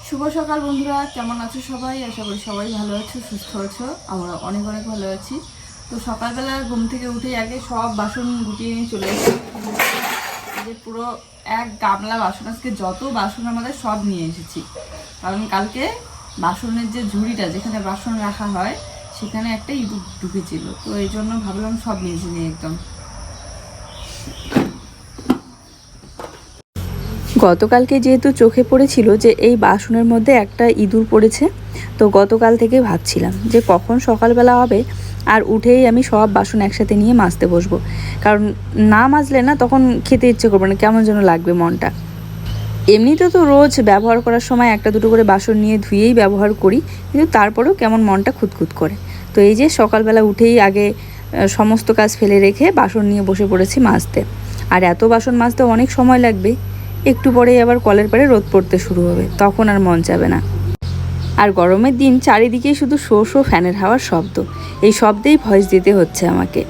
শুভ সকাল বন্ধুরা, কেমন আছো সবাই? আশা করি সবাই ভালো আছো, সুস্থ আছো। আমরা অনেক অনেক ভালো আছি। তো সকালবেলা ঘুম থেকে উঠেই আগে সব বাসন গুটিয়ে নিয়ে চলে এসেছি। যে পুরো এক গামলা বাসন, আজকে যত বাসন আমাদের সব নিয়ে এসেছি। কারণ কালকে বাসনের যে ঝুড়িটা যেখানে বাসন রাখা হয় সেখানে একটা ইঁদুর ঢুকেছিল, তো এই জন্য ভাবলাম সব নিয়েছি নিয়ে একদম। গতকালকে যেহেতু চোখে পড়েছিল যে এই বাসনের মধ্যে একটা ইঁদুর পড়েছে, তো গতকাল থেকে ভাবছিলাম যে কখন সকালবেলা হবে আর উঠেই আমি সব বাসন একসাথে নিয়ে মাজতে বসবো। কারণ না মাজলে না তখন খেতে ইচ্ছে করবে না, কেমন যেন লাগবে মনটা। এমনিতে তো রোজ ব্যবহার করার সময় একটা দুটো করে বাসন নিয়ে ধুয়েই ব্যবহার করি, কিন্তু তারপরেও কেমন মনটা খুঁতখুত করে। তো এই যে সকালবেলা উঠেই আগে সমস্ত কাজ ফেলে রেখে বাসন নিয়ে বসে পড়েছি মাজতে। আর এত বাসন মাজতে অনেক সময় লাগবে। একটু পরেই আবার কলের পাড়ে রোদ পড়তে শুরু হবে, তখন আর মন চাবে না। আর গরমের দিন চারিদিকে শুধু শো শো ফ্যানের হাওয়ার শব্দ, এই শব্দেই ভয়েস দিতে হচ্ছে আমাকে।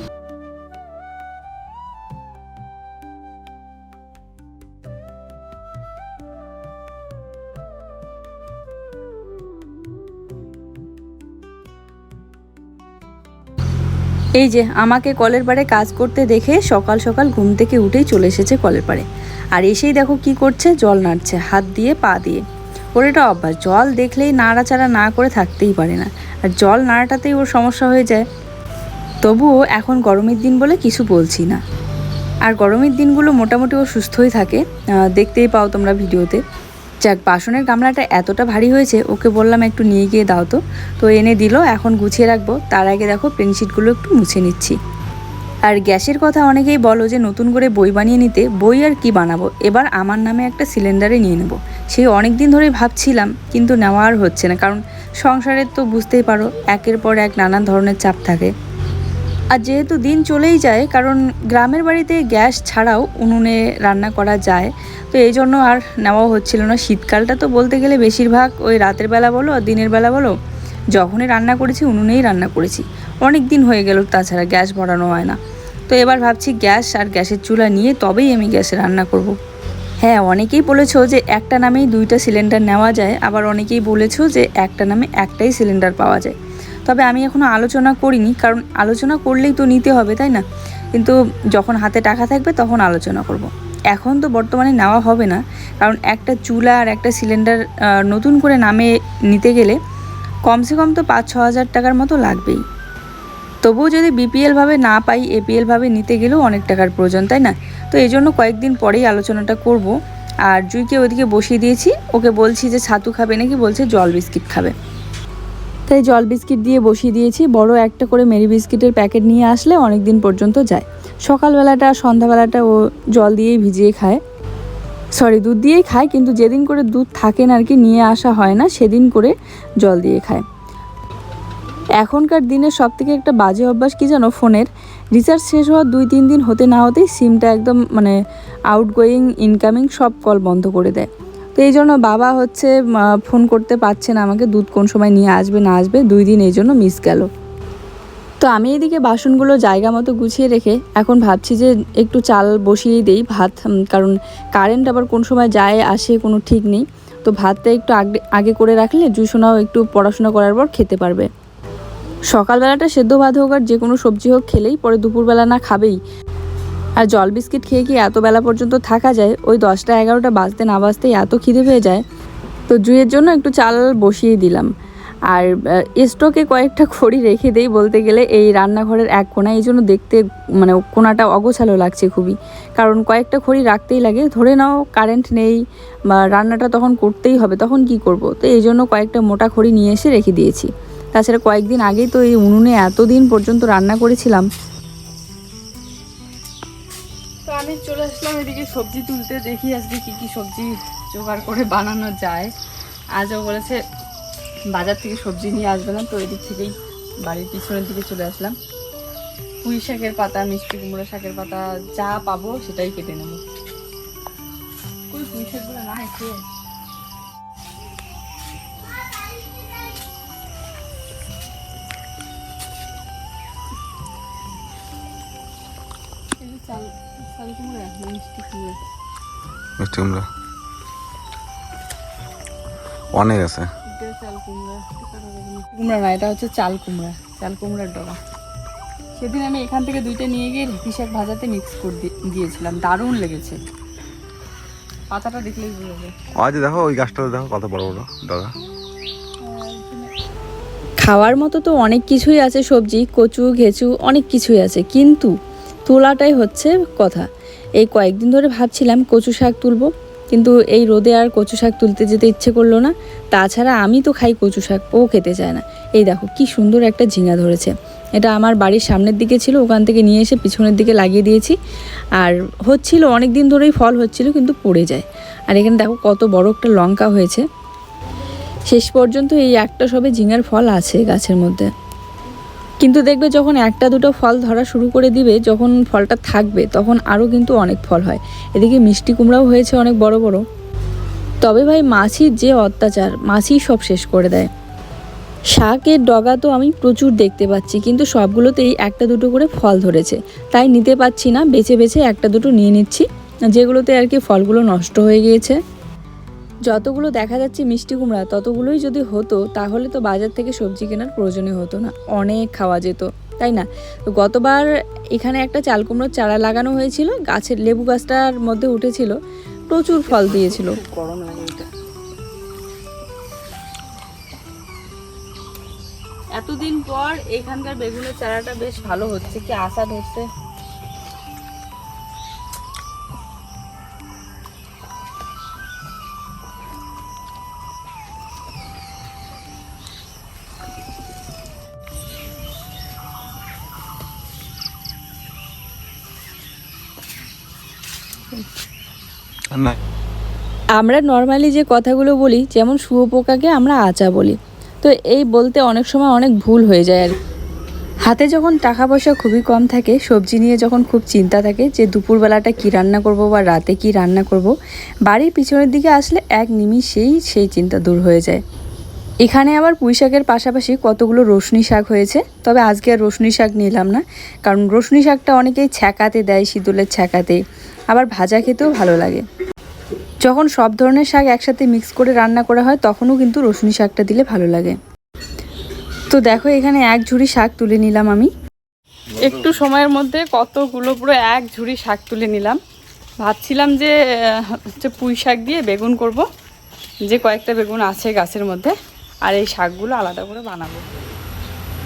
এই যে আমাকে কলের পাড়ে কাজ করতে দেখে সকাল সকাল ঘুম থেকে উঠেই চলে এসেছে কলের পাড়ে। আর এসেই দেখো কি করছে, জল নাড়ছে হাত দিয়ে পা দিয়ে। ওর এটা অভ্যাস, জল দেখলেই নাড়াচাড়া না করে থাকতেই পারে না। আর জল নাড়াটাতেই ওর সমস্যা হয়ে যায়। তবুও এখন গরমের দিন বলে কিছু বলছি না। আর গরমের দিনগুলো মোটামুটি ও সুস্থই থাকে, দেখতেই পাও তোমরা ভিডিওতে। যাক, বাসনের গামলাটা এতটা ভারী হয়েছে, ওকে বললাম একটু নিয়ে গিয়ে দাও তো। তো এনে দিল, এখন গুছিয়ে রাখবো। তার আগে দেখো পেনশিটগুলো একটু মুছে নিচ্ছি। আর গ্যাসের কথা অনেকেই বলো যে নতুন করে বই বানিয়ে নিতে। বই আর কি বানাবো, এবার আমার নামে একটা সিলিন্ডারে নিয়ে নেব। সেই অনেক দিন ধরেই ভাবছিলাম, কিন্তু নেওয়া আর হচ্ছে না। কারণ সংসারের তো বুঝতেই পারো, একের পর এক নানান ধরনের চাপ থাকে। আর যেহেতু দিন চলেই যায়, কারণ গ্রামের বাড়িতে গ্যাস ছাড়াও উনুনে রান্না করা যায়, তো এই জন্য আর নেওয়াও হচ্ছিল না। শীতকালটা তো বলতে গেলে বেশিরভাগ ওই রাতের বেলা বলো আর দিনের বেলা বলো, যখনই রান্না করেছি উনুনেই রান্না করেছি। অনেক দিন হয়ে গেল তাছাড়া গ্যাস ভরানো হয় না। তো এবার ভাবছি গ্যাস আর গ্যাসের চুলা নিয়ে তবেই আমি গ্যাসে রান্না করব। হ্যাঁ, অনেকেই বলেছো যে একটা নামেই দুইটা সিলিন্ডার নেওয়া যায়, আবার অনেকেই বলেছো যে একটা নামে একটাই সিলিন্ডার পাওয়া যায়। তবে আমি এখনও আলোচনা করিনি, কারণ আলোচনা করলেই তো নিতে হবে, তাই না? কিন্তু যখন হাতে টাকা থাকবে তখন আলোচনা করব। এখন তো বর্তমানে নেওয়া হবে না, কারণ একটা চুলা আর একটা সিলিন্ডার নতুন করে নামে নিতে গেলে কমসে কম তো 5-6 হাজার টাকার মতো লাগবেই। তবুও যদি বিপিএলভাবে না পাই, এপিএলভাবে নিতে গেলেও অনেক টাকার প্রয়োজন, তাই না? তো এই জন্য কয়েকদিন পরেই আলোচনাটা করব। আর জুইকে ওইদিকে বসিয়ে দিয়েছি, ওকে বলছি যে ছাতু খাবে নাকি, বলছে জল বিস্কিট খাবে। তাই জল বিস্কিট দিয়ে বসিয়ে দিয়েছি। বড় একটা করে মেরি বিস্কিটের প্যাকেট নিয়ে আসলে অনেক দিন পর্যন্ত যায়। সকালবেলাটা সন্ধ্যাবেলাটা ও জল দিয়েই ভিজিয়ে খায়, দুধ দিয়েই খায়। কিন্তু যেদিন করে দুধ থাকে না আর কি, নিয়ে আসা হয় না, সেদিন করে জল দিয়ে খায়। এখনকার দিনের সবথেকে একটা বাজে অভ্যাস কি জানো, ফোনের রিচার্জ শেষ হওয়ার 2-3 দিন হতে না হতেই সিমটা একদম আউটগোয়িং ইনকামিং সব কল বন্ধ করে দেয়। তো এই জন্য বাবা ফোন করতে পারছে না আমাকে, দুধ কোন সময় নিয়ে আসবে না আসবে, 2 দিন এই জন্য মিস গেল। তো আমি এদিকে বাসনগুলো জায়গা মতো গুছিয়ে রেখে এখন ভাবছি যে একটু চাল বসিয়েই দেই ভাত, কারণ কারেন্ট আবার কোন সময় যায় আসে কোনো ঠিক নেই। তো ভাতটা একটু আগে করে রাখলে জুসোনাও একটু পড়াশোনা করার পর খেতে পারবে। সকালবেলাটা সেদ্ধ ভাত হোক আর যে কোনো সবজি হোক খেলেই পরে দুপুরবেলা না খাবেই। আর জল বিস্কিট খেয়ে কি এত বেলা পর্যন্ত থাকা যায়? ওই 10টা-11টা বাজতে না বাজতেই এত খিদে পেয়ে যায়। তো জুইয়ের জন্য একটু চাল বসিয়ে দিলাম। আর স্টোকে কয়েকটা খড়ি রেখে দেই বলতে গেলে এই রান্নাঘরের এক কোণায়, এই জন্য দেখতে কোণাটা অগোছালো লাগছে খুবই। কারণ কয়েকটা খড়ি রাখতেই লাগে, ধরে নাও কারেন্ট নেই বা রান্নাটা তখন করতেই হবে, তখন কি করব? তো এই জন্য কয়েকটা মোটা খড়ি নিয়ে এসে রেখে দিয়েছি। তাছাড়া কয়েকদিন আগেই তো এই উনুনে এতদিন পর্যন্ত রান্না করেছিলাম। তো আমি চলে আসলাম এদিকে সবজি তুলতে, দেখি আজকে কি কি সবজি জোগাড় করে বানানো যায়। আজও বলেছে বাজার থেকে সবজি নিয়ে আসবে না, তো এদিক থেকেই বাড়ির পিছনের দিকে চলে আসলাম। পুঁই শাকের পাতা, মিষ্টি কুমড়ো শাকের পাতা যা পাবো সেটাই কেটে নেবো। পুঁই শাকগুলো না খেয়ে চাল চাল কুমড়ো, মিষ্টি কুমড়ো, মিষ্টি কুমড়া। অনেক আছে। চাল কুমড়া, কুমড়া না, এটা হচ্ছে চাল কুমড়া, চাল কুমড়ার ডগা। সেদিন আমি এখান থেকে 2টা নিয়ে গিয়ে ঢেঁকি শাক ভাজাতে মিক্স করে দিয়েছিলাম, দারুণ লেগেছে। পাতাটা দেখলেই বোঝা যায়। আজ দেখো ওই গাছটা দেখো কত বড় বড় ডগা। খাওয়ার মতো তো অনেক কিছুই আছে, সবজি, কচু ঘেঁচু অনেক কিছুই আছে, কিন্তু তোলাটাই হচ্ছে কথা। এই কয়েকদিন ধরে ভাবছিলাম কচু শাক তুলবো, কিন্তু এই রোদে আর কচু শাক তুলতে যেতে ইচ্ছে করলো না। তাছাড়া আমি তো খাই কচু শাক, ও খেতে চায় না। এই দেখো কি সুন্দর একটা ঝিঙা ধরেছে, এটা আমার বাড়ির সামনের দিকে ছিল, ওখান থেকে নিয়ে এসে পিছনের দিকে লাগিয়ে দিয়েছি। আর হচ্ছিল অনেক দিন ধরেই, ফল হচ্ছিল কিন্তু পড়ে যায়। আর এখানে দেখো কত বড় একটা লঙ্কা হয়েছে। শেষ পর্যন্ত এই একটা সবে ঝিঙার ফল আছে গাছের মধ্যে, কিন্তু দেখবে যখন একটা দুটো ফল ধরা শুরু করে দিবে, যখন ফলটা থাকবে তখন আরও কিন্তু অনেক ফল হয়। এদিকে মিষ্টি কুমড়াও হয়েছে অনেক বড় বড়। তবে ভাই মাছির যে অত্যাচার, মাছি সব শেষ করে দেয়। শাকের ডগা তো আমি প্রচুর দেখতে পাচ্ছি, কিন্তু সবগুলোতেই একটা দুটো করে ফল ধরেছে, তাই নিতে পারছি না, বেছে বেছে একটা দুটো নিয়ে নিচ্ছি, যেগুলোতে আর কি ফলগুলো নষ্ট হয়ে গিয়েছে। যতগুলো দেখা যাচ্ছে মিষ্টি কুমড়া, ততগুলোই যদি হতো তাহলে তো বাজার থেকে সবজি কেনার প্রয়োজনই হতো না, অনেক খাওয়া যেত, তাই না? তো গতবার এখানে একটা চাল কুমড়োর চারা লাগানো হয়েছিল, গাছের লেবু গাছটার মধ্যে উঠেছিল, প্রচুর ফল দিয়েছিল। গরম লাগে এটা। এতদিন পর এখানকার বেগুনের চারাটা বেশ ভালো হচ্ছে, কি আশা ধরছে। না আমরা নর্মালি যে কথাগুলো বলি, যেমন শুয়োপোকাকে আমরা আচা বলি, তো এই বলতে অনেক সময় অনেক ভুল হয়ে যায় আর কি। হাতে যখন টাকা পয়সা খুবই কম থাকে, সবজি নিয়ে যখন খুব চিন্তা থাকে যে দুপুরবেলাটা কি রান্না করব বা রাতে কি রান্না করব, বাড়ির পিছনের দিকে আসলে এক নিমিষেই সেই চিন্তা দূর হয়ে যায়। এখানে আবার পুঁই শাকের পাশাপাশি কতগুলো রসুনি শাক হয়েছে, তবে আজকে আর রসুনি শাক নিলাম না, কারণ রসুনি শাকটা অনেকেই ছ্যাঁকাতে দেয়, শীতলের ছ্যাঁকাতে, আবার ভাজা খেতেও ভালো লাগে। যখন সব ধরনের শাক একসাথে মিক্স করে রান্না করা হয় তখনও কিন্তু রসুনি শাকটা দিলে ভালো লাগে। তো দেখো এখানে এক ঝুড়ি শাক তুলে নিলাম আমি, একটু সময়ের মধ্যে কতগুলো, পুরো এক ঝুড়ি শাক তুলে নিলাম। ভাবছিলাম যে হচ্ছে পুঁই শাক দিয়ে বেগুন করব, যে কয়েকটা বেগুন আছে গাছের মধ্যে, আর এই শাকগুলো আলাদা করে বানাবো।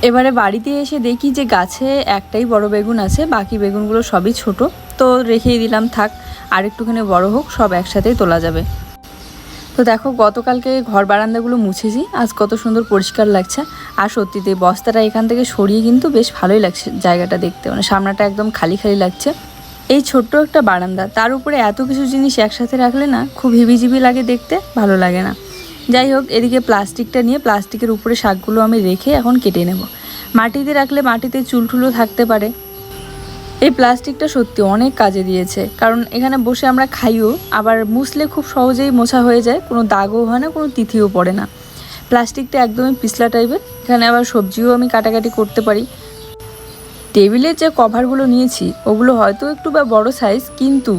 এবারে বাড়িতে এসে দেখি যে গাছে একটাই বড় বেগুন আছে, বাকি বেগুনগুলো সবই ছোট, তো রেখেই দিলাম, থাক আর একটুখানি বড় হোক, সব একসাথেই তোলা যাবে। তো দেখো গতকালকে ঘর বারান্দাগুলো মুছেছি, আজ কত সুন্দর পরিষ্কার লাগছে। আর সত্যিতে বস্তাটা এখান থেকে সরিয়ে কিন্তু বেশ ভালোই লাগছে জায়গাটা দেখতে, মানে সামনাটা একদম খালি খালি লাগছে। এই ছোট্ট একটা বারান্দা, তার উপরে এত কিছু জিনিস একসাথে রাখলে না খুব হিবিজিবি লাগে দেখতে, ভালো লাগে না। যাই হোক, এদিকে প্লাস্টিকটা নিয়ে প্লাস্টিকের উপরে শাকগুলো আমি রেখে এখন কেটে নেব। মাটিতে রাখলে মাটিতে চুলঠুলো থাকতে পারে। এই প্লাস্টিকটা সত্যি অনেক কাজে দিয়েছে, কারণ এখানে বসে আমরা খাইও, আবার মুছলে খুব সহজেই মোছা হয়ে যায়, কোনো দাগও হয় না, কোনো তিথিও পড়ে না। প্লাস্টিকটা একদমই পিছলা টাইপের। এখানে আবার সবজিও আমি কাটাকাটি করতে পারি। টেবিলের যে কভারগুলো নিয়েছি ওগুলো হয়তো একটু বা বড় সাইজ, কিন্তু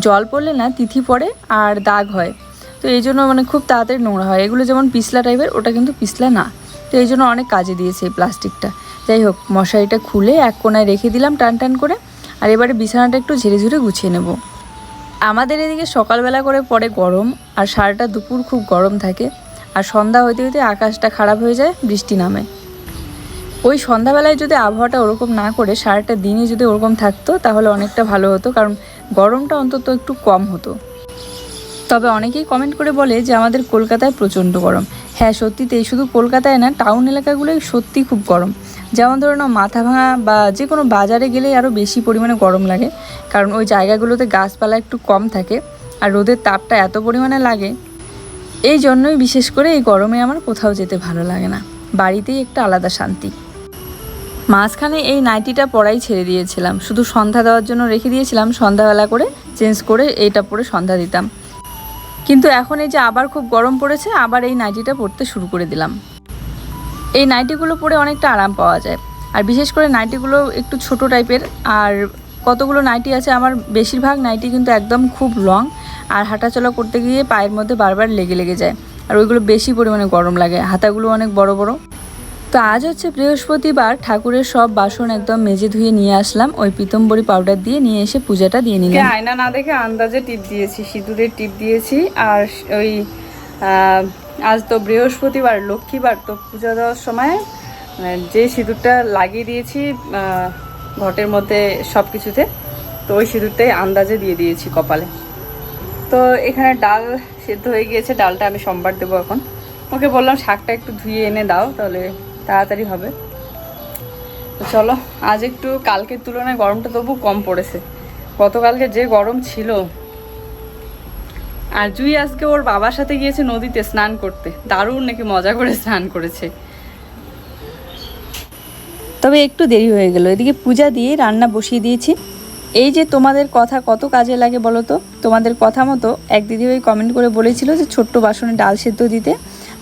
জল পড়লে না তিথি পড়ে আর দাগ হয়, তো এই জন্য মানে খুব তাড়াতাড়ি নোংরা হয়। এগুলো যেমন পিছলা টাইপের, ওটা কিন্তু পিছলা না, তো এই জন্য অনেক কাজে দিয়েছে এই প্লাস্টিকটা। যাই হোক, মশারিটা খুলে এক কোনায় রেখে দিলাম টান টান করে, আর এবারে বিছানাটা একটু ঝেড়ে ঝুড়ে গুছিয়ে নেব। আমাদের এদিকে সকালবেলা করে পড়ে গরম, আর সারাটা দুপুর খুব গরম থাকে, আর সন্ধ্যা হইতে হইতে আকাশটা খারাপ হয়ে যায়, বৃষ্টি নামে। ওই সন্ধ্যাবেলায় যদি আবহাওয়াটা ওরকম না করে সারাটা দিনই যদি ওরকম থাকতো তাহলে অনেকটা ভালো হতো, কারণ গরমটা অন্তত একটু কম হতো। তবে অনেকেই কমেন্ট করে বলে যে আমাদের কলকাতায় প্রচণ্ড গরম। হ্যাঁ সত্যিতেই, শুধু কলকাতায় না, টাউন এলাকাগুলোই সত্যি খুব গরম। যেমন ধরুন মাথাভাঙা বা যে কোনো বাজারে গেলেই আরও বেশি পরিমাণে গরম লাগে, কারণ ওই জায়গাগুলোতে গাছপালা একটু কম থাকে আর রোদের তাপটা এত পরিমাণে লাগে। এই জন্যই বিশেষ করে এই গরমে আমার কোথাও যেতে ভালো লাগে না, বাড়িতেই একটা আলাদা শান্তি। মাঝখানে এই নাইটিটা পরাই ছেড়ে দিয়েছিলাম, শুধু সন্ধ্যা দেওয়ার জন্য রেখে দিয়েছিলাম, সন্ধ্যাবেলা করে চেঞ্জ করে এইটা পরে সন্ধ্যা দিতাম। কিন্তু এখন এই যে আবার খুব গরম পড়েছে, আবার এই নাইটিটা পরতে শুরু করে দিলাম। এই নাইটিগুলো পরে অনেকটা আরাম পাওয়া যায়, আর বিশেষ করে নাইটিগুলো একটু ছোট টাইপের। আর কতগুলো নাইটি আছে আমার, বেশিরভাগ নাইটি কিন্তু একদম খুব লং, আর হাঁটাচলা করতে গিয়ে পায়ের মধ্যে বারবার লেগে লেগে যায়। আর ওইগুলো বেশি পরিমাণে গরম লাগে, হাতাগুলো অনেক বড় বড়। তো আজ হচ্ছে বৃহস্পতিবার, ঠাকুরের সব বাসন একদম মেজে ধুয়ে নিয়ে আসলাম, ওই পিতম্বরী পাউডার দিয়ে নিয়ে এসে পূজাটা দিয়ে নিলাম। আয়না না দেখে আন্দাজে টিপ দিয়েছি, সিঁদুরের টিপ দিয়েছি। আর ওই আজ তো বৃহস্পতিবার, লক্ষ্মীবার, তো পূজা দেওয়ার সময় যে সিঁদুরটা লাগিয়ে দিয়েছি ঘটের মধ্যে সব কিছুতে, তো ওই সিঁদুরটাই আন্দাজে দিয়ে দিয়েছি কপালে। তো এখানে ডাল সেদ্ধ হয়ে গিয়েছে, ডালটা আমি সোমবার দেবো এখন। ওকে বললাম শাকটা একটু ধুয়ে এনে দাও, তাহলে তাড়াতাড়ি হবে। তো চলো, আজ একটু কালকের তুলনায় গরমটা তবু কম পড়েছে, গতকালকে যে গরম ছিল। আর জুই আজকে ওর বাবার সাথে গিয়েছে নদীতে স্নান করতে, দারুণ নাকি মজা করে স্নান করেছে। তবে একটু দেরি হয়ে গেল, এদিকে পূজা দিয়ে রান্না বসিয়ে দিয়েছি। এই যে তোমাদের কথা কত কাজে লাগে বলো তো। তোমাদের কথা মতো এক দিদিভাই কমেন্ট করে বলেছিল যে ছোট্ট বাসনে ডাল সিদ্ধ দিতে,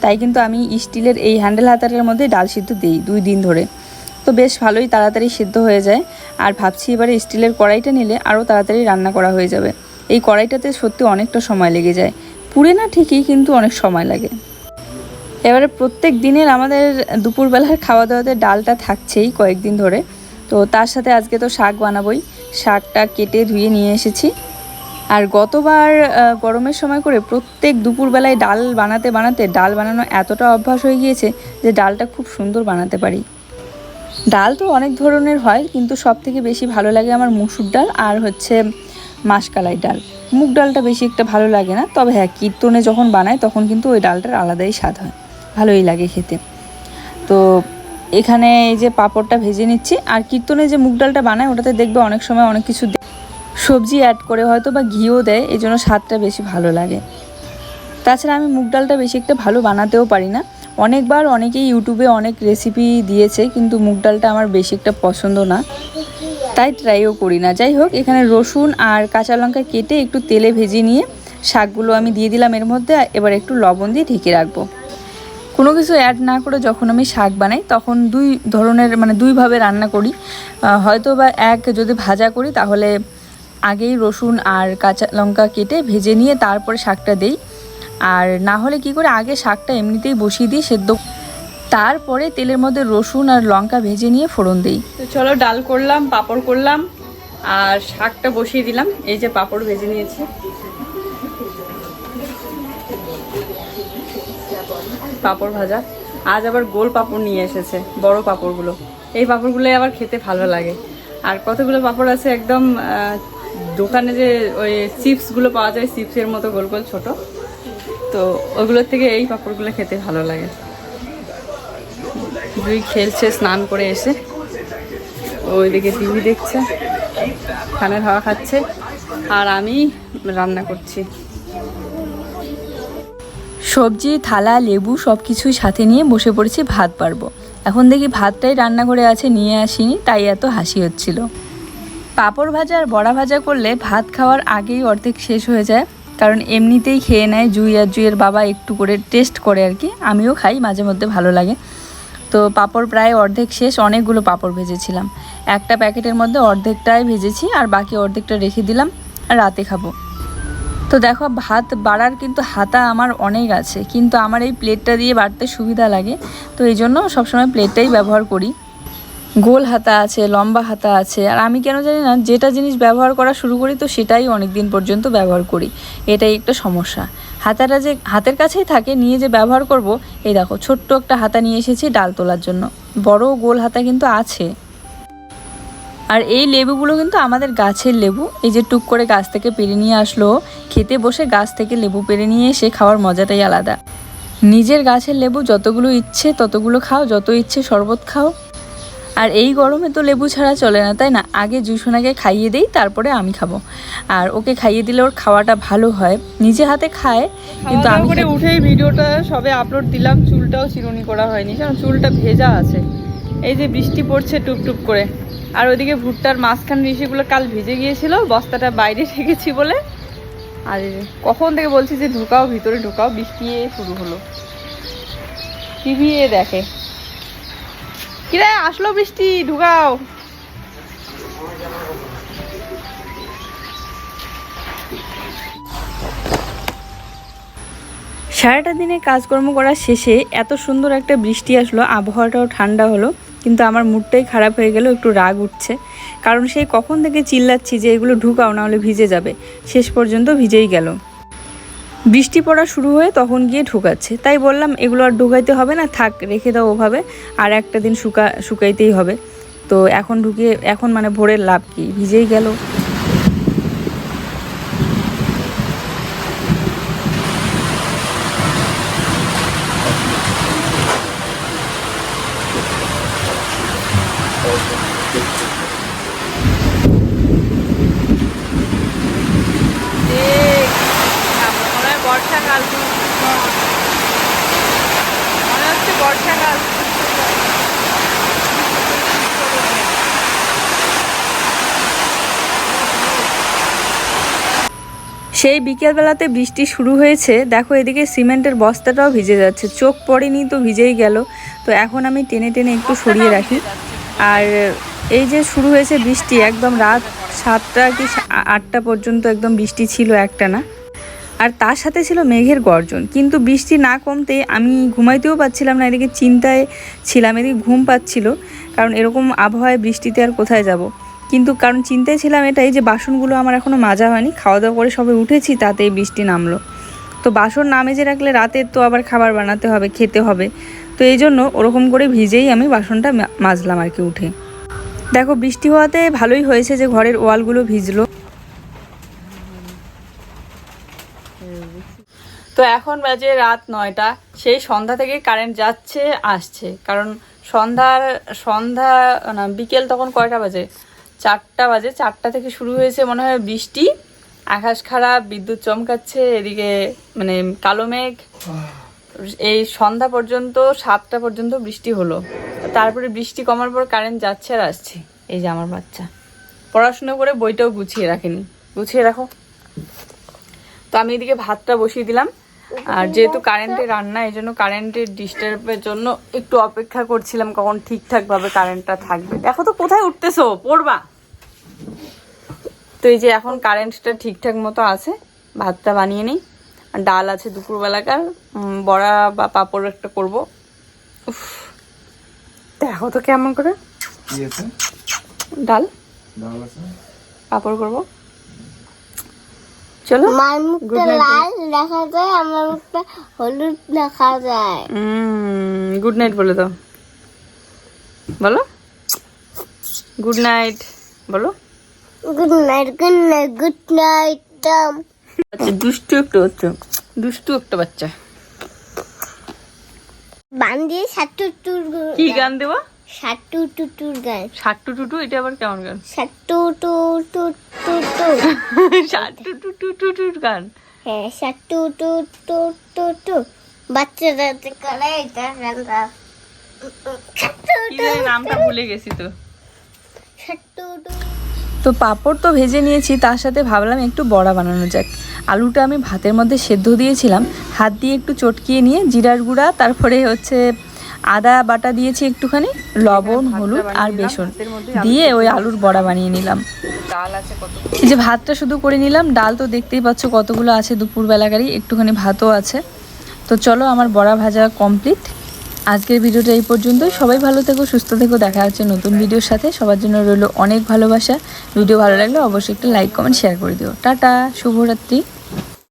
তাই কিন্তু আমি স্টিলের এই হ্যান্ডেল হাতারের মধ্যে ডাল সিদ্ধ দিই 2 দিন ধরে। তো বেশ ভালোই তাড়াতাড়ি সিদ্ধ হয়ে যায়। আর ভাবছি এবারে স্টিলের কড়াইটা নিলে আরও তাড়াতাড়ি রান্না করা হয়ে যাবে। এই কড়াইটাতে সত্যি অনেকটা সময় লেগে যায়, পুড়ে না ঠিকই, কিন্তু অনেক সময় লাগে। এবারে প্রত্যেক দিনের আমাদের দুপুরবেলার খাওয়া দাওয়াতে ডালটা থাকছেই কয়েকদিন ধরে। তো তার সাথে আজকে তো শাক বানাবোই, শাকটা কেটে ধুয়ে নিয়ে এসেছি। আর গতবার গরমের সময় করে প্রত্যেক দুপুরবেলায় ডাল বানাতে বানাতে ডাল বানানো এতটা অভ্যাস হয়ে গিয়েছে যে ডালটা খুব সুন্দর বানাতে পারি। ডাল তো অনেক ধরনের হয়, কিন্তু সব থেকে বেশি ভালো লাগে আমার মুসুর ডাল আর হচ্ছে মাসকলাই ডাল। মুগ ডালটা বেশি একটা ভালো লাগে না, তবে হ্যাঁ কীর্তনে যখন বানায় তখন কিন্তু ওই ডালটার আলাদাই স্বাদ হয়, ভালোই লাগে খেতে। তো এখানে এই যে পাঁপড়টা ভেজে নিচ্ছি। আর কীর্তনে যে মুগ ডালটা বানায় ওটাতে দেখবে অনেক সময় অনেক কিছু সবজি অ্যাড করে হয়তো বা ঘিও দেয়, এই জন্য স্বাদটা বেশি ভালো লাগে। তাছাড়া আমি মুগ ডালটা বেশি একটা ভালো বানাতেও পারি না। অনেকবার অনেকেই ইউটিউবে অনেক রেসিপি দিয়েছে, কিন্তু মুগ ডালটা আমার বেশি একটা পছন্দ না, তাই ট্রাইও করি না। যাই হোক, এখানে রসুন আর কাঁচা লঙ্কা কেটে একটু তেলে ভেজে নিয়ে শাকগুলো আমি দিয়ে দিলাম এর মধ্যে। এবার একটু লবণ দিয়ে ঢেকে রাখবো। কোনো কিছু অ্যাড না করে যখন আমি শাক বানাই তখন 2 ধরনের মানে 2 ভাবে রান্না করি। হয়তো বা যদি ভাজা করি তাহলে আগেই রসুন আর কাঁচা লঙ্কা কেটে ভেজে নিয়ে তারপরে শাকটা দেই। আর না হলে কি করে আগে শাকটা এমনিতেই বসিয়ে দিই সেদ্ধ, তারপরে তেলের মধ্যে রসুন আর লঙ্কা ভেজে নিয়ে ফোড়ন দিই। তো চলো, ডাল করলাম, পাঁপড় করলাম আর শাকটা বসিয়ে দিলাম। এই যে পাঁপড় ভেজে নিয়েছি, পাঁপড় ভাজা। আজ আবার গোল পাঁপড় নিয়ে এসেছে, বড় পাঁপড়গুলো। এই পাঁপড়গুলোই আবার খেতে ভালো লাগে। আর কতগুলো পাঁপড় আছে একদম দোকানে যে ওই চিপসগুলো পাওয়া যায়, চিপসের মতো গোল গোল ছোট, তো ওগুলোর থেকে এই পাঁপড়গুলো খেতে ভালো লাগে। দুই খেলছে স্নান করে এসে, ওইদিকে টিভি দেখছে, ফ্যানের হাওয়া খাচ্ছে, আর আমি রান্না করছি। সবজি, থালা, লেবু সব কিছুই সাথে নিয়ে বসে পড়েছি ভাত পারবো। এখন দেখি ভাতটাই রান্নাঘরে আছে, নিয়ে আসিনি, তাই এত হাসি হচ্ছিল। পাঁপড় ভাজা আর বড়া ভাজা করলে ভাত খাওয়ার আগেই অর্ধেক শেষ হয়ে যায়, কারণ এমনিতেই খেয়ে নেয় জুই আর জুইয়ের বাবা, একটু করে টেস্ট করে আর কি। আমিও খাই মাঝে মধ্যে, ভালো লাগে। তো পাঁপড় প্রায় অর্ধেক শেষ, অনেকগুলো পাঁপড় ভেজেছিলাম। একটা প্যাকেটের মধ্যে অর্ধেকটাই ভেজেছি আর বাকি অর্ধেকটা রেখে দিলাম, রাতে খাবো। তো দেখো, ভাত বাড়ার কিন্তু হাতা আমার অনেক আছে, কিন্তু আমার এই প্লেটটা দিয়ে বাড়তে সুবিধা লাগে, তো এই জন্য সবসময় প্লেটটাই ব্যবহার করি। গোল হাতা আছে, লম্বা হাতা আছে, আর আমি কেন জানি না যেটা জিনিস ব্যবহার করা শুরু করি তো সেটাই অনেক দিন পর্যন্ত ব্যবহার করি। এটাই একটা সমস্যা, হাতাটা যে হাতের কাছেই থাকে, নিয়ে যে ব্যবহার করব। এই দেখো, ছোট্ট একটা হাতা নিয়ে এসেছি ডাল তোলার জন্য, বড় গোল হাতা কিন্তু আছে। আর এই লেবুগুলো কিন্তু আমাদের গাছের লেবু, এই যে টুক করে গাছ থেকে পেরে নিয়ে আসলো। খেতে বসে গাছ থেকে লেবু পেরে নিয়ে এসে খাওয়ার মজাটাই আলাদা। নিজের গাছের লেবু যতগুলো ইচ্ছে ততগুলো খাও, যত ইচ্ছে শরবত খাও। আর এই গরমে তো লেবু ছাড়া চলে না, তাই না? আগে জুসোনাকে খাইয়ে দেই, তারপরে আমি খাবো। আর ওকে খাইয়ে দিলে ওর খাওয়াটা ভালো হয়, নিজে হাতে খায়। কিন্তু আমি করে উঠেই ভিডিওটা সবে আপলোড দিলাম, চুলটাও চিরুনি করা হয়নি, কারণ চুলটা ভেজা আছে। এই যে বৃষ্টি পড়ছে টুপটুপ করে, আর ওইদিকে ভুট্টার মাঝখান ঋষিগুলো কাল ভিজে গিয়েছিল, বস্তাটা বাইরে রেখেছি বলে। আর কখন থেকে বলছি যে ঢুকাও, ভিতরে ঢুকাও, বৃষ্টি শুরু হলো। টিভি দেখে, কিরে আসলো বৃষ্টি, ঢুকাও। সারাটা দিনে কাজকর্ম করার শেষে এত সুন্দর একটা বৃষ্টি আসলো, আবহাওয়াটাও ঠান্ডা হলো, কিন্তু আমার মুডটাই খারাপ হয়ে গেল, একটু রাগ উঠছে। কারণ সেই কখন থেকে চিল্লাচ্ছি যে এগুলো ঢুকাও, না হলে ভিজে যাবে, শেষ পর্যন্ত ভিজেই গেল। বৃষ্টি পড়া শুরু হয়ে তখন গিয়ে ঢুকাচ্ছে, তাই বললাম এগুলো আর ঢুকাইতে হবে না, থাক রেখে দাও ওভাবে, আর একটা দিন শুকাইতেই হবে। তো এখন ঢুকিয়ে এখন মানে ভোরের লাভ কি, ভিজেই গেল। বর্ষাকাল মনে হচ্ছে, বর্ষাকাল। সেই বিকেলবেলাতে বৃষ্টি শুরু হয়েছে, দেখো এদিকে সিমেন্টের বস্তাটাও ভিজে যাচ্ছে, চোখ পড়েনি তো ভিজেই গেল। তো এখন আমি টেনে টেনে একটু সরিয়ে রাখি। আর এই যে শুরু হয়েছে বৃষ্টি, একদম রাত 7টা কি 8টা পর্যন্ত একদম বৃষ্টি ছিল একটানা। আর তার সাথে ছিল মেঘের গর্জন, কিন্তু বৃষ্টি না কমতে আমি ঘুমাইতেও পাচ্ছিলাম না, এদিকে চিন্তায় ছিলাম, এদিকে ঘুম পাচ্ছিল, কারণ এরকম আবহাওয়ায় বৃষ্টিতে আর কোথায় যাব। কিন্তু কারণ চিন্তায় ছিলাম এটাই যে বাসনগুলো আমার এখনও মাজা হয়নি, খাওয়া দাওয়া করে সবে উঠেছি, তাতেই বৃষ্টি নামলো। তো বাসন না মেজে রাখলে রাতের তো আবার খাবার বানাতে হবে, খেতে হবে, তো এই জন্য ওরকম করে ভিজেই আমি বাসনটা মাজলাম আর কি উঠে। দেখো বৃষ্টি হওয়াতে ভালোই হয়েছে যে ঘরের ওয়ালগুলো ভিজলো। তো এখন বাজে রাত 9টা, সেই সন্ধ্যা থেকে কারেন্ট যাচ্ছে আসছে, কারণ সন্ধ্যা না বিকেল তখন কয়টা বাজে, 4টা বাজে, 4টা থেকে শুরু হয়েছে মনে হয় বৃষ্টি, আকাশ খারাপ, বিদ্যুৎ চমকাচ্ছে, এদিকে মানে কালো মেঘ, এই সন্ধ্যা পর্যন্ত 7টা পর্যন্ত বৃষ্টি হলো। তারপরে বৃষ্টি কমার পর কারেন্ট যাচ্ছে আর আসছে। এই যে আমার বাচ্চা পড়াশোনা করে বইটাও গুছিয়ে রাখেনি, গুছিয়ে রাখো। তো আমি এদিকে ভাতটা বসিয়ে দিলাম, আর যেহেতু কারেন্টে রান্না, এই জন্য কারেন্টের ডিস্টার্বের জন্য একটু অপেক্ষা করছিলাম কখন ঠিকঠাকভাবে কারেন্টটা থাকবে। দেখো তো কোথায় উঠতেছো, পড়বা। তো এই যে এখন কারেন্টটা ঠিকঠাক মতো আছে, ভাতটা বানিয়ে নিই। আর ডাল আছে দুপুরবেলাকার, বড়া বা পাঁপড় একটা করবো। উফ, দেখো তো কেমন করে ডাল পাঁপড় করবো। চলো, আমার মুখটা লাল দেখা যায়, আমার মুখটা হলুদ দেখা যায়। গুড নাইট বলে দাও, বলো গুড নাইট, বলো good night, good night, good night. আচ্ছা দুষ্টু একটা বাচ্চা। বান্দিয়ে সাট্টু টুর কি গান দেবো? সাট্টু টুটুর গান। সাট্টু টুটু, এটা আবার কেমন গান? সাট্টু টু টু টু টু। সাট্টু টুটু টুটুর গান। হ্যাঁ, সাট্টু টু টু টু টু। বাচ্চারা করে এটা গানটা। কি জানি নামটা ভুলে গেছি তো। সাট্টু টু। তো পাঁপড় তো ভেজে নিয়েছি, তার সাথে ভাবলাম একটু বড়া বানানো যাক। আলুটা আমি ভাতের মধ্যে সেদ্ধ দিয়েছিলাম, হাত দিয়ে একটু চটকিয়ে নিয়ে জিরার গুঁড়া, তারপরে হচ্ছে আদা বাটা দিয়েছি একটুখানি, লবণ, হলুদ আর বেসন দিয়ে ওই আলুর বড়া বানিয়ে নিলাম। এই যে ভাতটা শুধু করে নিলাম, ডাল তো দেখতেই পাচ্ছ কতগুলো আছে, দুপুরবেলাকারই একটুখানি ভাতও আছে। তো চলো, আমার বড়া ভাজা কমপ্লিট। আজকের ভিডিওটা এই পর্যন্তই। সবাই ভালো থেকো, সুস্থ থেকো, দেখা হচ্ছে নতুন ভিডিওর সাথে। সবার জন্য রইল অনেক ভালোবাসা। ভিডিও ভালো লাগলে অবশ্যই একটা লাইক, কমেন্ট, শেয়ার করে দিও। টাটা, শুভরাত্রি।